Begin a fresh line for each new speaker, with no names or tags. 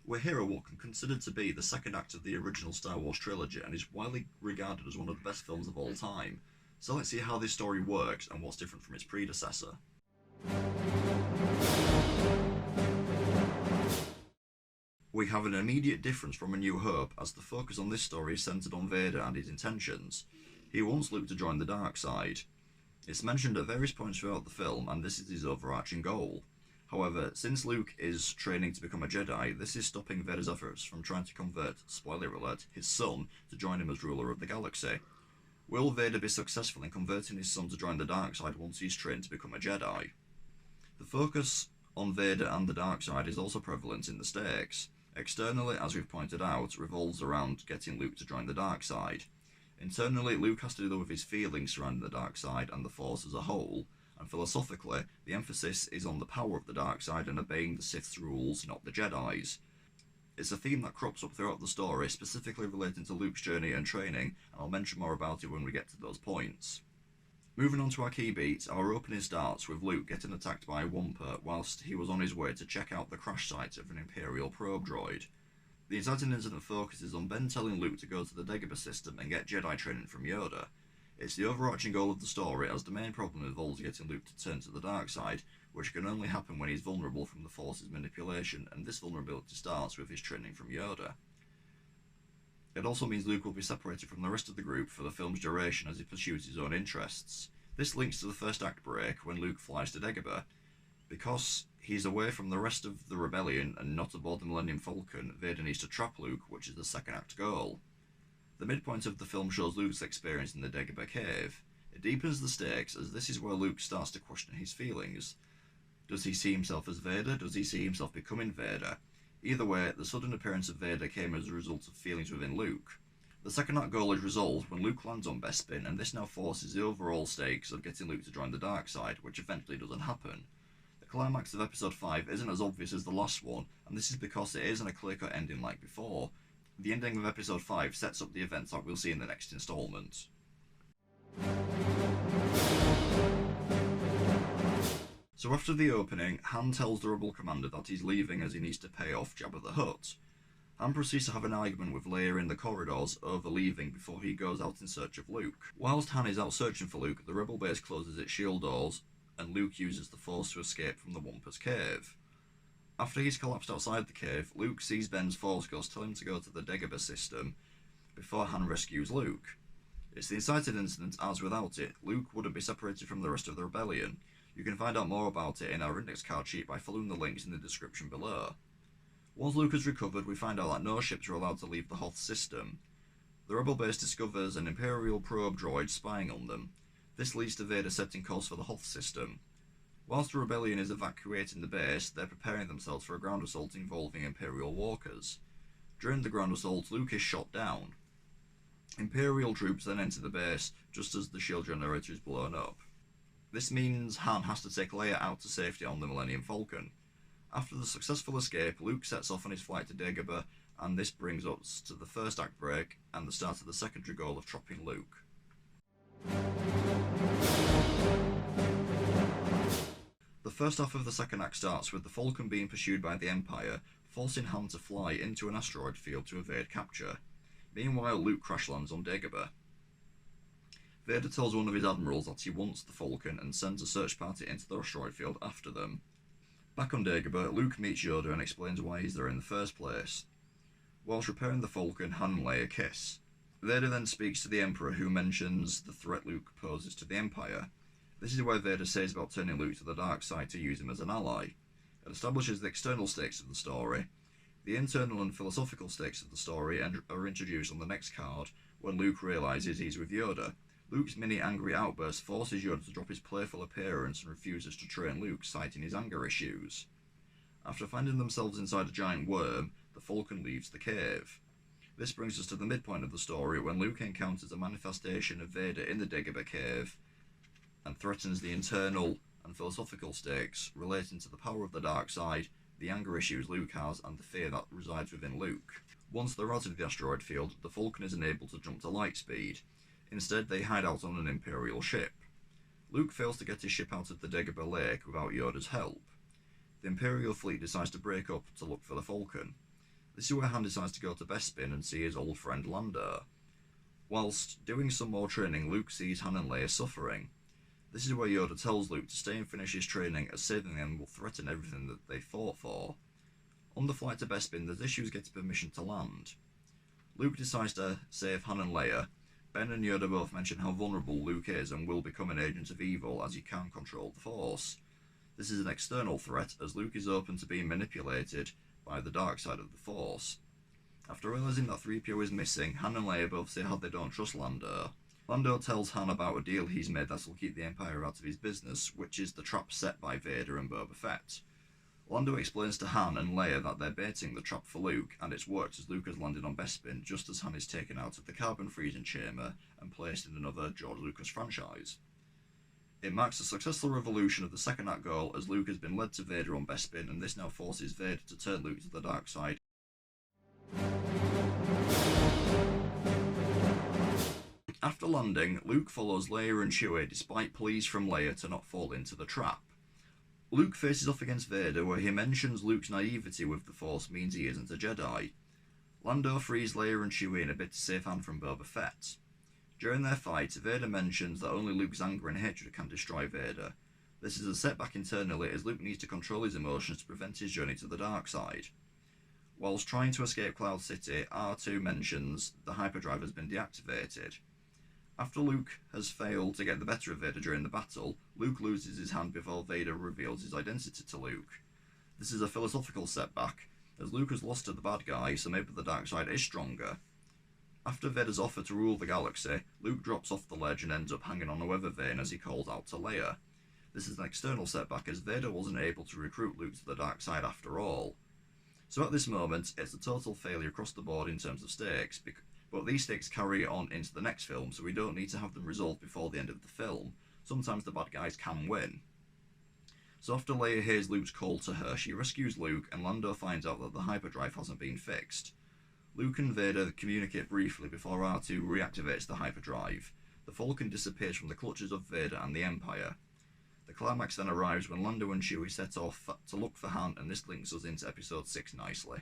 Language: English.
We're here at what can considered to be the second act of the original Star Wars trilogy and is widely regarded as one of the best films of all time. So let's see how this story works and what's different from its predecessor. We have an immediate difference from A New Hope, as the focus on this story is centered on Vader and his intentions. He wants Luke to join the dark side. It's mentioned at various points throughout the film, and this is his overarching goal. However, since Luke is training to become a Jedi, this is stopping Vader's efforts from trying to convert, spoiler alert, his son to join him as ruler of the galaxy. Will Vader be successful in converting his son to join the dark side once he's trained to become a Jedi? The focus on Vader and the dark side is also prevalent in the stakes. Externally, as we've pointed out, revolves around getting Luke to join the dark side. Internally, Luke has to deal with his feelings surrounding the dark side and the Force as a whole, and philosophically, the emphasis is on the power of the dark side and obeying the Sith's rules, not the Jedi's. It's a theme that crops up throughout the story, specifically relating to Luke's journey and training, and I'll mention more about it when we get to those points. Moving on to our key beats, our opening starts with Luke getting attacked by a Wumper whilst he was on his way to check out the crash site of an Imperial probe droid. The exciting incident focuses on Ben telling Luke to go to the Dagobah system and get Jedi training from Yoda. It's the overarching goal of the story, as the main problem involves getting Luke to turn to the dark side, which can only happen when he's vulnerable from the Force's manipulation, and this vulnerability starts with his training from Yoda. It also means Luke will be separated from the rest of the group for the film's duration as he pursues his own interests. This links to the first act break when Luke flies to Dagobah. Because he's away from the rest of the rebellion and not aboard the Millennium Falcon, Vader needs to trap Luke, which is the second act goal. The midpoint of the film shows Luke's experience in the Dagobah cave. It deepens the stakes, as this is where Luke starts to question his feelings. Does he see himself as Vader? Does he see himself becoming Vader? Either way, the sudden appearance of Vader came as a result of feelings within Luke. The second act goal is resolved when Luke lands on Bespin, and this now forces the overall stakes of getting Luke to join the dark side, which eventually doesn't happen. The climax of episode 5 isn't as obvious as the last one, and this is because it isn't a clear-cut ending like before. The ending of episode 5 sets up the events that we'll see in the next installment. So after the opening, Han tells the rebel commander that he's leaving as he needs to pay off Jabba the Hutt. Han proceeds to have an argument with Leia in the corridors over leaving before he goes out in search of Luke. Whilst Han is out searching for Luke, the rebel base closes its shield doors and Luke uses the Force to escape from the Wumper's cave. After he's collapsed outside the cave, Luke sees Ben's Force Ghost tell him to go to the Dagobah system before Han rescues Luke. It's the incited incident, as without it, Luke wouldn't be separated from the rest of the rebellion. You can find out more about it in our index card sheet by following the links in the description below. Once Luke has recovered, we find out that no ships are allowed to leave the Hoth system. The rebel base discovers an Imperial probe droid spying on them. This leads to Vader setting course for the Hoth system. Whilst the rebellion is evacuating the base, they're preparing themselves for a ground assault involving Imperial walkers. During the ground assault, Luke is shot down. Imperial troops then enter the base, just as the shield generator is blown up. This means Han has to take Leia out to safety on the Millennium Falcon. After the successful escape, Luke sets off on his flight to Dagobah, and this brings us to the first act break and the start of the secondary goal of trapping Luke. The first half of the second act starts with the Falcon being pursued by the Empire, forcing Han to fly into an asteroid field to evade capture. Meanwhile, Luke crash lands on Dagobah. Vader tells one of his admirals that he wants the Falcon and sends a search party into the asteroid field after them. Back on Dagobah, Luke meets Yoda and explains why he's there in the first place. Whilst repairing the Falcon, Han and Leia kiss. Vader then speaks to the Emperor, who mentions the threat Luke poses to the Empire. This is where Vader says about turning Luke to the dark side to use him as an ally. It establishes the external stakes of the story. The internal and philosophical stakes of the story are introduced on the next card when Luke realises he's with Yoda. Luke's mini angry outburst forces Yoda to drop his playful appearance and refuses to train Luke, citing his anger issues. After finding themselves inside a giant worm, the Falcon leaves the cave. This brings us to the midpoint of the story when Luke encounters a manifestation of Vader in the Dagobah cave and threatens the internal and philosophical stakes relating to the power of the dark side, the anger issues Luke has, and the fear that resides within Luke. Once they're out of the asteroid field, the Falcon isn't able to jump to light speed. Instead, they hide out on an Imperial ship. Luke fails to get his ship out of the Dagobah lake without Yoda's help. The Imperial fleet decides to break up to look for the Falcon. This is where Han decides to go to Bespin and see his old friend Lando. Whilst doing some more training, Luke sees Han and Leia suffering. This is where Yoda tells Luke to stay and finish his training, as saving them will threaten everything that they fought for. On the flight to Bespin, there's issues getting permission to land. Luke decides to save Han and Leia. Ben and Yoda both mention how vulnerable Luke is and will become an agent of evil as he can't control the Force. This is an external threat, as Luke is open to being manipulated by the dark side of the Force. After realising that 3PO is missing, Han and Leia both say how they don't trust Lando. Lando tells Han about a deal he's made that will keep the Empire out of his business, which is the trap set by Vader and Boba Fett. Lando explains to Han and Leia that they're baiting the trap for Luke, and it's worked as Luke has landed on Bespin just as Han is taken out of the carbon freezing chamber and placed in another George Lucas franchise. It marks a successful revolution of the second act goal, as Luke has been led to Vader on Bespin, and this now forces Vader to turn Luke to the dark side. After landing, Luke follows Leia and Chewie despite pleas from Leia to not fall into the trap. Luke faces off against Vader, where he mentions Luke's naivety with the Force means he isn't a Jedi. Lando frees Leia and Chewie in a bid to save Han from Boba Fett. During their fight, Vader mentions that only Luke's anger and hatred can destroy Vader. This is a setback internally, as Luke needs to control his emotions to prevent his journey to the dark side. Whilst trying to escape Cloud City, R2 mentions the hyperdrive has been deactivated. After Luke has failed to get the better of Vader during the battle, Luke loses his hand before Vader reveals his identity to Luke. This is a philosophical setback, as Luke has lost to the bad guy, so maybe the dark side is stronger. After Vader's offer to rule the galaxy, Luke drops off the ledge and ends up hanging on a weather vane as he calls out to Leia. This is an external setback, as Vader wasn't able to recruit Luke to the dark side after all. So at this moment, it's a total failure across the board in terms of stakes, but these stakes carry on into the next film, so we don't need to have them resolved before the end of the film. Sometimes the bad guys can win. So after Leia hears Luke's call to her, she rescues Luke, and Lando finds out that the hyperdrive hasn't been fixed. Luke and Vader communicate briefly before R2 reactivates the hyperdrive. The Falcon disappears from the clutches of Vader and the Empire. The climax then arrives when Lando and Chewie set off to look for Han, and this links us into Episode 6 nicely.